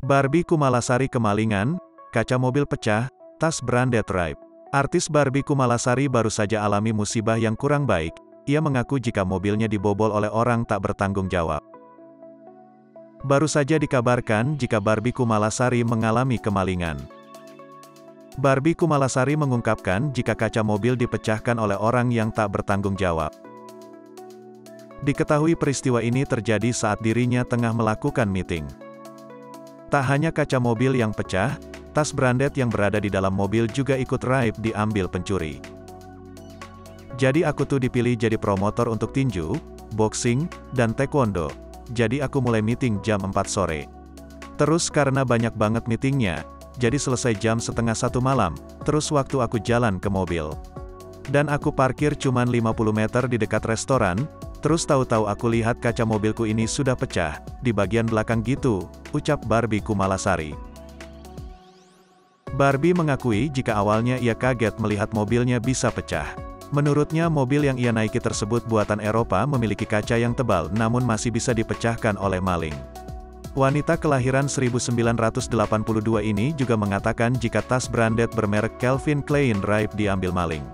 Barbie Kumalasari kemalingan, kaca mobil pecah, tas branded Ripe. Artis Barbie Kumalasari baru saja alami musibah yang kurang baik. Ia mengaku jika mobilnya dibobol oleh orang tak bertanggung jawab. Baru saja dikabarkan jika Barbie Kumalasari mengalami kemalingan. Barbie Kumalasari mengungkapkan jika kaca mobil dipecahkan oleh orang yang tak bertanggung jawab. Diketahui peristiwa ini terjadi saat dirinya tengah melakukan meeting. Tak hanya kaca mobil yang pecah, tas branded yang berada di dalam mobil juga ikut Ripe diambil pencuri. Jadi aku tuh dipilih jadi promotor untuk tinju, boxing, dan taekwondo. Jadi aku mulai meeting jam 4 sore. Terus karena banyak banget meetingnya, jadi selesai jam setengah 1 malam, terus waktu aku jalan ke mobil. Dan aku parkir cuman 50 meter di dekat restoran, terus tahu-tahu aku lihat kaca mobilku ini sudah pecah, di bagian belakang gitu, ucap Barbie Kumalasari. Barbie mengakui jika awalnya ia kaget melihat mobilnya bisa pecah. Menurutnya mobil yang ia naiki tersebut buatan Eropa memiliki kaca yang tebal namun masih bisa dipecahkan oleh maling. Wanita kelahiran 1982 ini juga mengatakan jika tas branded bermerek Calvin Klein Ripe diambil maling.